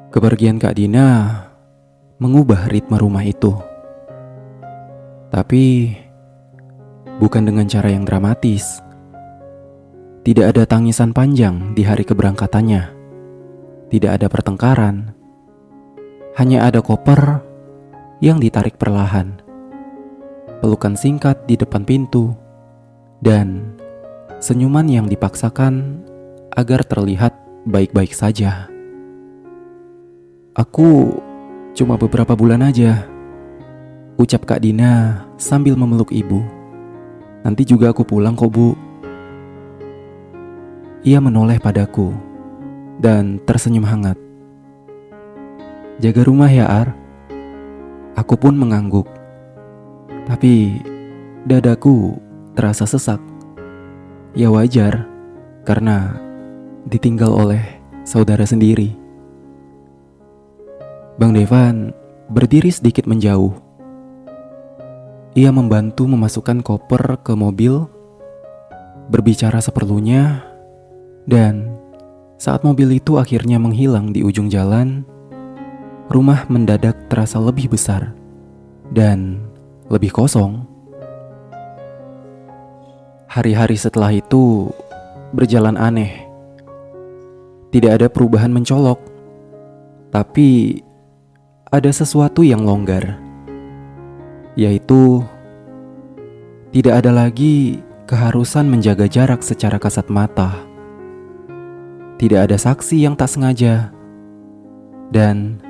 Kepergian Kak Dina mengubah ritme rumah itu. Tapi bukan dengan cara yang dramatis. Tidak ada tangisan panjang di hari keberangkatannya. Tidak ada pertengkaran. Hanya ada koper yang ditarik perlahan. Pelukan singkat di depan pintu. Dan senyuman yang dipaksakan agar terlihat baik-baik saja. Aku cuma beberapa bulan aja, ucap Kak Dina sambil memeluk ibu. Nanti juga aku pulang kok, Bu. Ia menoleh padaku dan tersenyum hangat. Jaga rumah ya, Ar. Aku pun mengangguk. Tapi dadaku terasa sesak. Ya wajar, karena ditinggal oleh saudara sendiri. Bang Devan berdiri sedikit menjauh. Ia membantu memasukkan koper ke mobil, berbicara seperlunya, dan saat mobil itu akhirnya menghilang di ujung jalan, rumah mendadak terasa lebih besar dan lebih kosong. Hari-hari setelah itu berjalan aneh. Tidak ada perubahan mencolok, tapi ada sesuatu yang longgar, yaitu tidak ada lagi keharusan menjaga jarak secara kasat mata. Tidak ada saksi yang tak sengaja, dan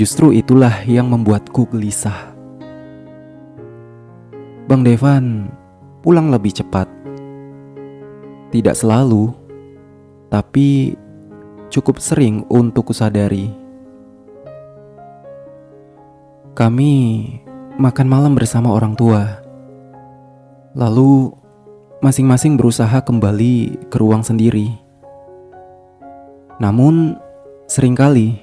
justru itulah yang membuatku gelisah. Bang Devan pulang lebih cepat. Tidak selalu, tapi cukup sering untuk kusadari. Kami makan malam bersama orang tua. Lalu masing-masing berusaha kembali ke ruang sendiri. Namun seringkali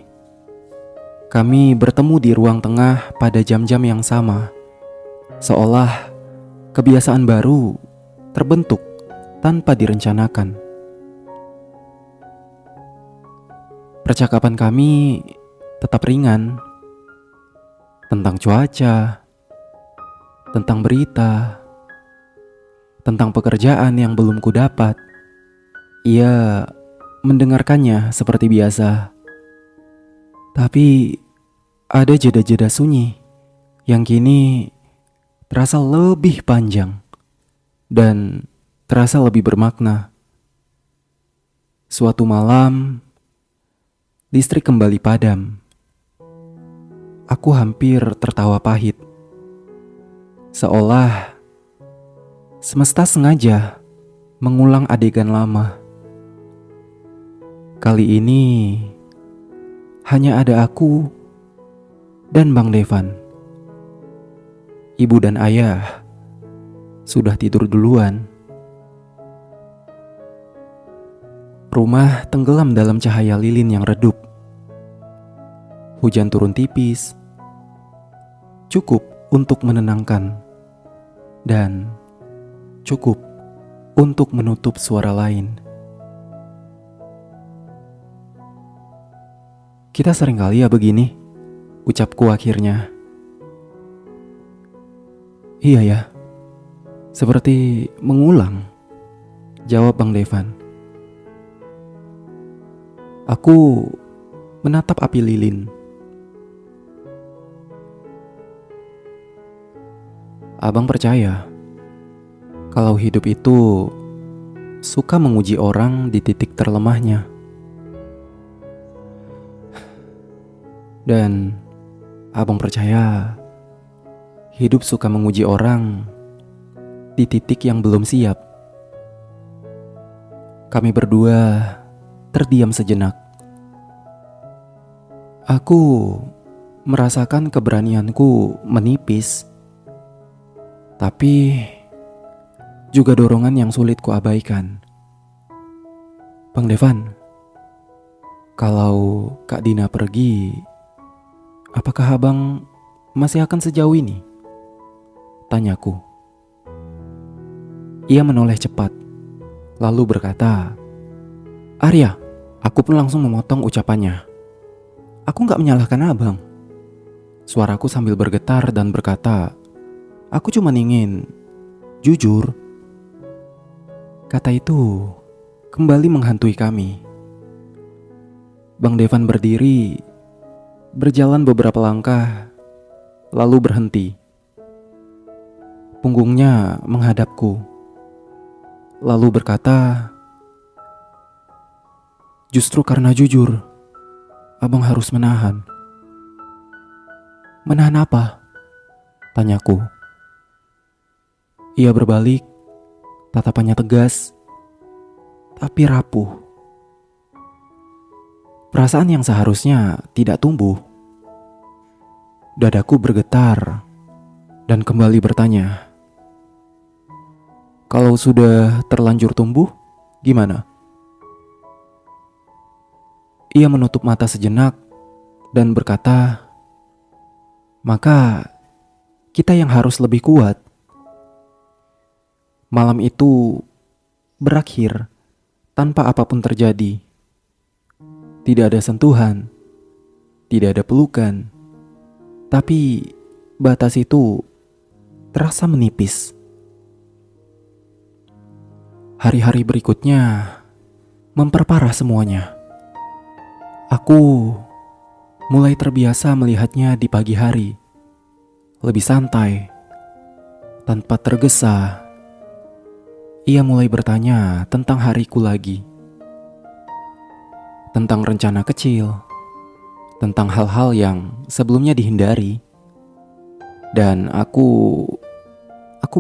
kami bertemu di ruang tengah pada jam-jam yang sama. Seolah kebiasaan baru terbentuk tanpa direncanakan. Percakapan kami tetap ringan. Tentang cuaca, tentang berita, tentang pekerjaan yang belum kudapat. Ia mendengarkannya seperti biasa. Tapi ada jeda-jeda sunyi yang kini terasa lebih panjang dan terasa lebih bermakna. Suatu malam, listrik kembali padam. Aku hampir tertawa pahit. Seolah semesta sengaja mengulang adegan lama. Kali ini hanya ada aku dan Bang Devan. Ibu dan ayah sudah tidur duluan. Rumah tenggelam dalam cahaya lilin yang redup. Hujan turun tipis, cukup untuk menenangkan, dan cukup untuk menutup suara lain. Kita seringkali ya begini, ucapku akhirnya. Iya ya, seperti mengulang, jawab Bang Devan. Aku menatap api lilin. Abang percaya kalau hidup itu suka menguji orang di titik terlemahnya. Dan abang percaya hidup suka menguji orang di titik yang belum siap. Kami berdua terdiam sejenak. Aku merasakan keberanianku menipis. Tapi juga dorongan yang sulit kuabaikan. Bang Devan, kalau Kak Dina pergi, apakah abang masih akan sejauh ini? Tanyaku. Ia menoleh cepat, lalu berkata, Arya, aku pun langsung memotong ucapannya. Aku nggak menyalahkan abang. Suaraku sambil bergetar dan berkata, aku cuma ingin jujur. Kata itu kembali menghantui kami. Bang Devan berdiri, berjalan beberapa langkah, lalu berhenti. Punggungnya menghadapku, lalu berkata, justru karena jujur, abang harus menahan. Menahan apa? Tanyaku. Ia berbalik, tatapannya tegas, tapi rapuh. Perasaan yang seharusnya tidak tumbuh. Dadaku bergetar dan kembali bertanya, kalau sudah terlanjur tumbuh, gimana? Ia menutup mata sejenak dan berkata, maka kita yang harus lebih kuat. Malam itu berakhir tanpa apapun terjadi. Tidak ada sentuhan, tidak ada pelukan, tapi batas itu terasa menipis. Hari-hari berikutnya memperparah semuanya. Aku mulai terbiasa melihatnya di pagi hari, lebih santai, tanpa tergesa. Ia mulai bertanya tentang hariku lagi, tentang rencana kecil, tentang hal-hal yang sebelumnya dihindari. Dan aku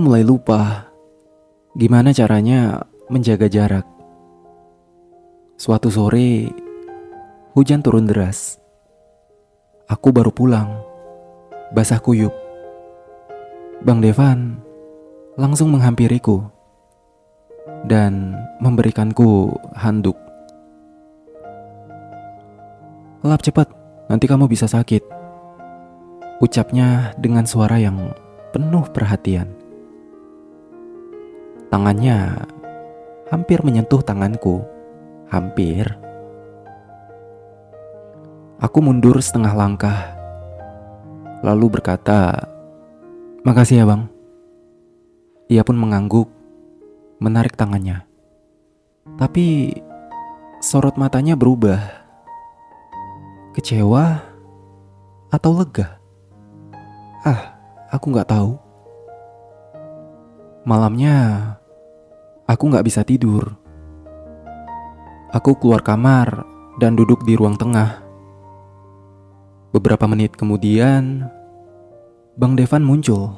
mulai lupa gimana caranya menjaga jarak. Suatu sore, hujan turun deras. Aku baru pulang, basah kuyup. Bang Devan langsung menghampiriku dan memberikanku handuk. Lap cepat, nanti kamu bisa sakit, ucapnya dengan suara yang penuh perhatian. Tangannya hampir menyentuh tanganku, hampir. Aku mundur setengah langkah, lalu berkata, makasih ya bang. Ia pun mengangguk, menarik tangannya. Tapi sorot matanya berubah. Kecewa atau lega? Aku gak tahu. Malamnya aku gak bisa tidur. Aku keluar kamar dan duduk di ruang tengah. Beberapa menit kemudian, Bang Devan muncul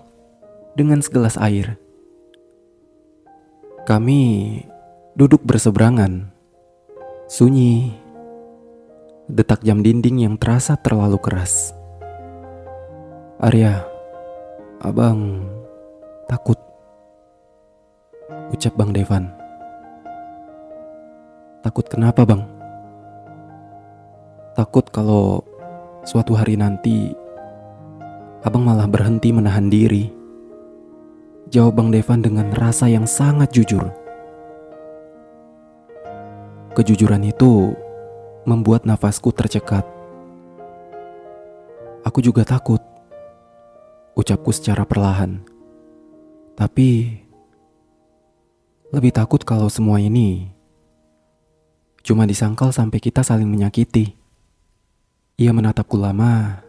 dengan segelas air. Kami duduk berseberangan, sunyi. Detak jam dinding yang terasa terlalu keras. Arya, abang takut, ucap Bang Devan. Takut kenapa bang? Takut kalau suatu hari nanti abang malah berhenti menahan diri, jawab Bang Devan dengan rasa yang sangat jujur. Kejujuran itu membuat nafasku tercekat. Aku juga takut, ucapku secara perlahan. Tapi lebih takut kalau semua ini cuma disangkal sampai kita saling menyakiti. Ia menatapku lama.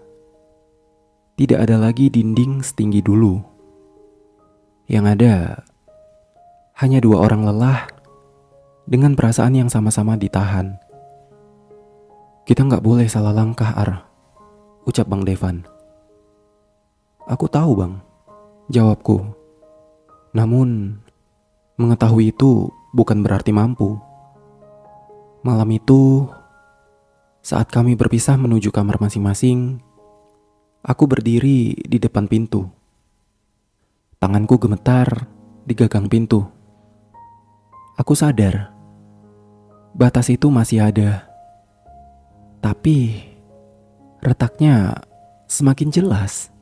Tidak ada lagi dinding setinggi dulu. Yang ada hanya dua orang lelah dengan perasaan yang sama-sama ditahan. Kita gak boleh salah langkah, Ar, ucap Bang Devan. Aku tahu bang, jawabku. Namun mengetahui itu bukan berarti mampu. Malam itu, saat kami berpisah menuju kamar masing-masing, aku berdiri di depan pintu. Tanganku gemetar di gagang pintu. Aku sadar batas itu masih ada, tapi retaknya semakin jelas.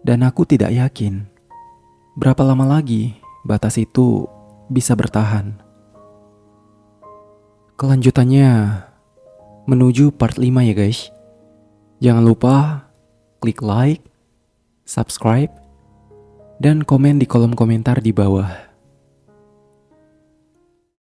Dan aku tidak yakin berapa lama lagi batas itu bisa bertahan. Kelanjutannya menuju part 5 ya guys. Jangan lupa klik like, subscribe, dan komen di kolom komentar di bawah.